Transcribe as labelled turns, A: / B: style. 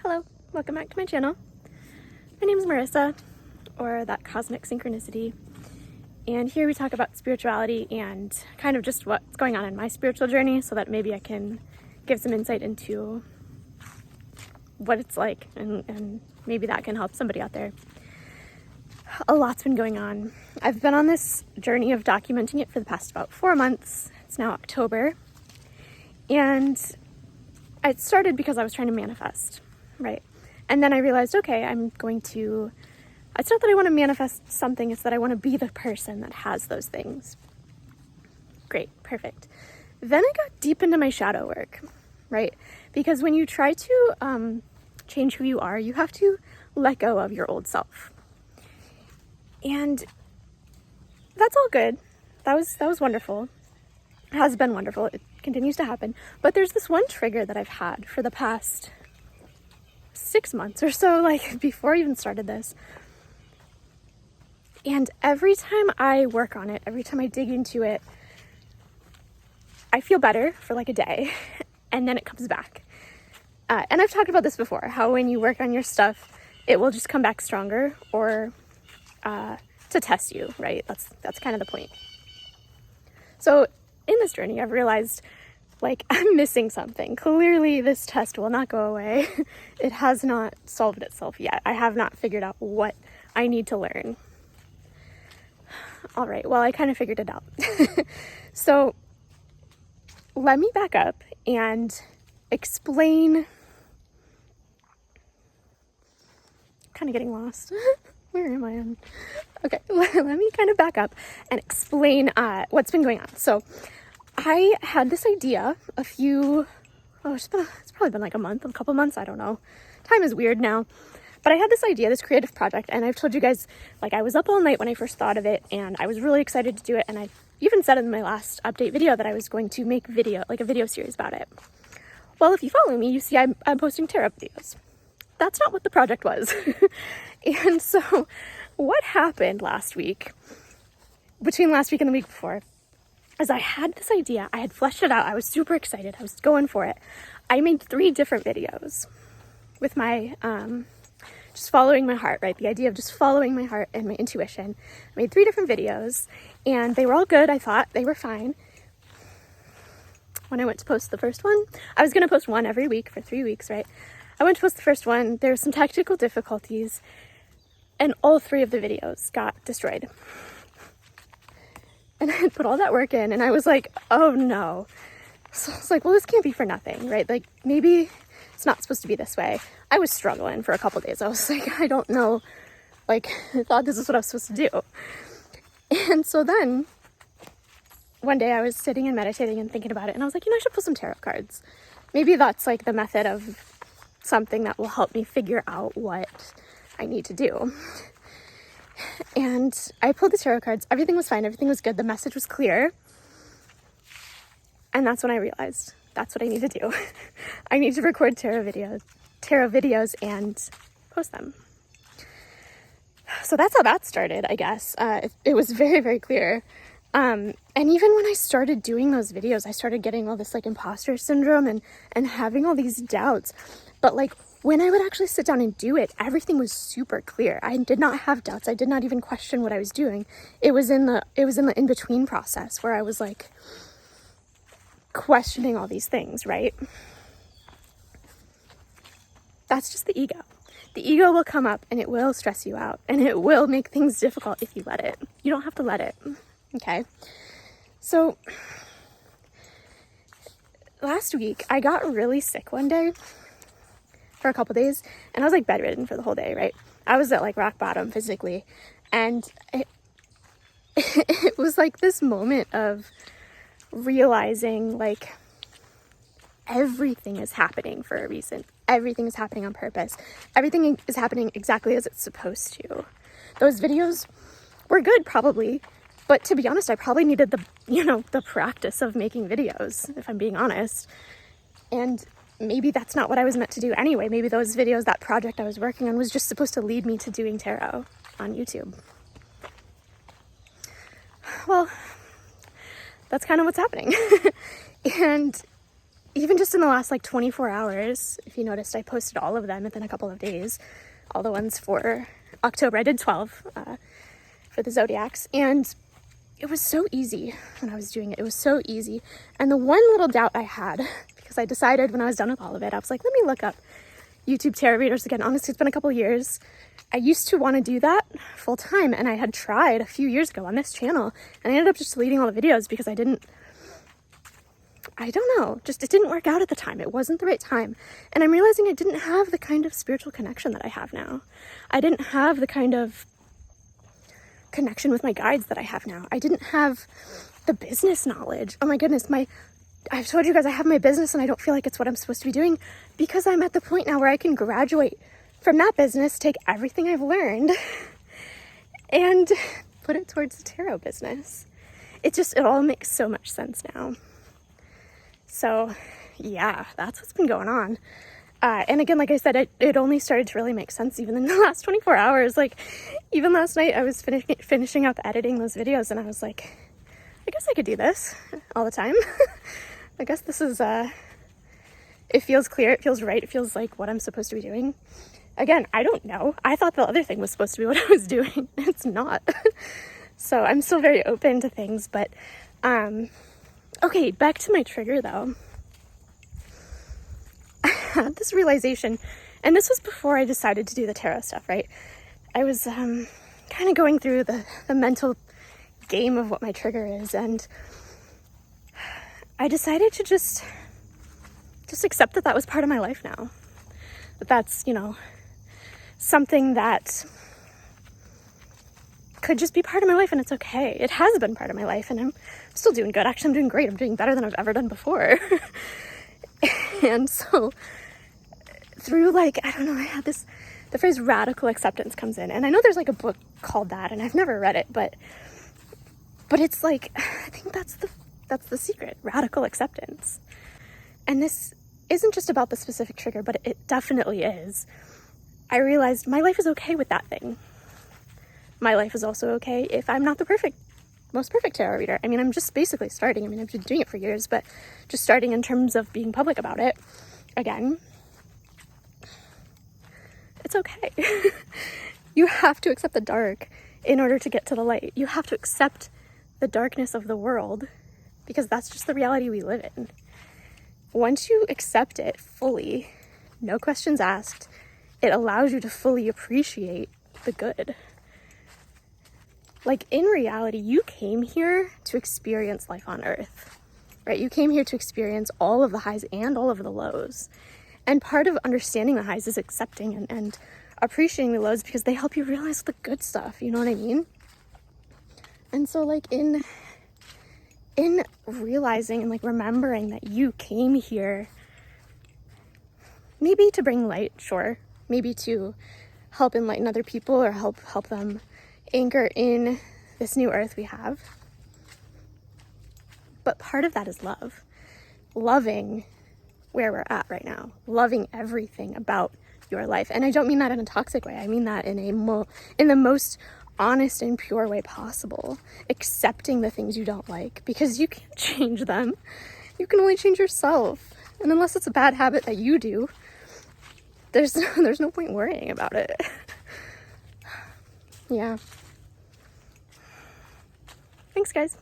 A: Hello, welcome back to my channel. My name is Marissa, or That Cosmic Synchronicity, and here we talk about spirituality and kind of just what's going on in my spiritual journey so that maybe I can give some insight into what it's like and maybe that can help somebody out there. A lot's been going on. I've been on this journey of documenting it for the past about 4 months. It's now October, and it started because I was trying to manifest, right? And then I realized, okay, it's not that I want to manifest something, it's that I want to be the person that has those things. Great, perfect. Then I got deep into my shadow work, right? Because when you try to change who you are, you have to let go of your old self. And that's all good. That was wonderful. It has been wonderful. It continues to happen. But there's this one trigger that I've had for the past 6 months or so, like before I even started this. And every time I work on it, every time I dig into it, I feel better for like a day, and then it comes back. And I've talked about this before, how when you work on your stuff, it will just come back stronger, or to test you, right? That's kind of the point. So in this journey, I've realized, like, I'm missing something. Clearly, this test will not go away. It has not solved itself yet. I have not figured out what I need to learn. All right, well, I kind of figured it out. So let me back up and explain. Kind of getting lost. Where am I in? Okay, let me kind of back up and explain what's been going on. So I had this idea it's probably been like a couple months, I don't know. Time is weird now. But I had this idea, this creative project, and I've told you guys, like, I was up all night when I first thought of it, and I was really excited to do it, and I even said in my last update video that I was going to make a video series about it. Well, if you follow me, you see I'm posting tarot videos. That's not what the project was. And so what happened between last week and the week before, is I had this idea, I had fleshed it out, I was super excited, I was going for it. I made 3 different videos with my, just following my heart, right? The idea of just following my heart and my intuition. I made 3 different videos, and they were all good. I thought they were fine. When I went to post the first one, I was going to post one every week for 3 weeks, right? I went to post the first one. There were some technical difficulties, and all 3 of the videos got destroyed. And I had put all that work in, and I was like, oh no. So I was like, well, this can't be for nothing, right? Like, maybe it's not supposed to be this way. I was struggling for a couple days. I was like, I don't know. Like, I thought this is what I was supposed to do. And so then one day I was sitting and meditating and thinking about it, and I was like, I should pull some tarot cards. Maybe that's like the method of something that will help me figure out what I need to do. And I pulled the tarot cards. Everything was fine. Everything was good. The message was clear. And that's when I realized that's what I need to do. I need to record tarot videos and post them. So that's how that started, I guess. It was very, very clear. And even when I started doing those videos, I started getting all this like imposter syndrome and having all these doubts. But like when I would actually sit down and do it, everything was super clear. I did not have doubts. I did not even question what I was doing. It was in the in-between process where I was like questioning all these things, right? That's just the ego. The ego will come up and it will stress you out, and it will make things difficult if you let it. You don't have to let it. Okay. So last week I got really sick one day for a couple days, and I was like bedridden for the whole day, right? I was at like rock bottom physically, and it was like this moment of realizing like everything is happening for a reason. Everything is happening on purpose. Everything is happening exactly as it's supposed to. Those videos were good probably, but to be honest, I probably needed the practice of making videos, if I'm being honest. And maybe that's not what I was meant to do anyway. Maybe those videos, that project I was working on was just supposed to lead me to doing tarot on YouTube. Well, that's kind of what's happening. And even just in the last like 24 hours, if you noticed, I posted all of them within a couple of days, all the ones for October. I did 12 for the zodiacs, and it was so easy when I was doing it. It was so easy. And the one little doubt I had, because I decided when I was done with all of it, I was like, let me look up YouTube tarot readers again. Honestly, it's been a couple of years. I used to want to do that full time, and I had tried a few years ago on this channel, and I ended up just deleting all the videos because I don't know, just it didn't work out at the time. It wasn't the right time. And I'm realizing I didn't have the kind of spiritual connection that I have now. I didn't have the kind of connection with my guides that I have now. I didn't have the business knowledge. Oh my goodness, I've told you guys I have my business and I don't feel like it's what I'm supposed to be doing because I'm at the point now where I can graduate from that business, take everything I've learned and put it towards the tarot business. It all makes so much sense now. So yeah, that's what's been going on. And again, like I said, it only started to really make sense even in the last 24 hours. Like even last night I was finishing up editing those videos and I was like, I guess I could do this all the time. I guess this is, it feels clear, it feels right, it feels like what I'm supposed to be doing. Again, I don't know. I thought the other thing was supposed to be what I was doing. It's not. So I'm still very open to things, but, okay, back to my trigger though. I had this realization, and this was before I decided to do the tarot stuff, right? I was, kind of going through the mental game of what my trigger is, and I decided to just accept that was part of my life now. That's, something that could just be part of my life, and it's okay. It has been part of my life, and I'm still doing good. Actually, I'm doing great. I'm doing better than I've ever done before. And so through I don't know, I had the phrase radical acceptance comes in, and I know there's like a book called that, and I've never read it, but it's like, I think that's the secret, radical acceptance. And this isn't just about the specific trigger, but it definitely is. I realized my life is okay with that thing. My life is also okay if I'm not the most perfect tarot reader. I mean, I'm just basically starting. I mean, I've been doing it for years, but just starting in terms of being public about it. Again, it's okay. You have to accept the dark in order to get to the light. You have to accept the darkness of the world because that's just the reality we live in. Once you accept it fully, no questions asked, it allows you to fully appreciate the good. Like in reality, you came here to experience life on earth, right? You came here to experience all of the highs and all of the lows. And part of understanding the highs is accepting and appreciating the lows because they help you realize the good stuff, you know what I mean? And so in realizing and remembering that you came here maybe to bring light, sure, maybe to help enlighten other people or help them anchor in this new earth we have. But part of that is love. Loving where we're at right now. Loving everything about your life. And I don't mean that in a toxic way. I mean that in the most honest and pure way possible. Accepting the things you don't like because you can't change them. You can only change yourself. And unless it's a bad habit that you do, there's no point worrying about it. Yeah. Thanks, guys.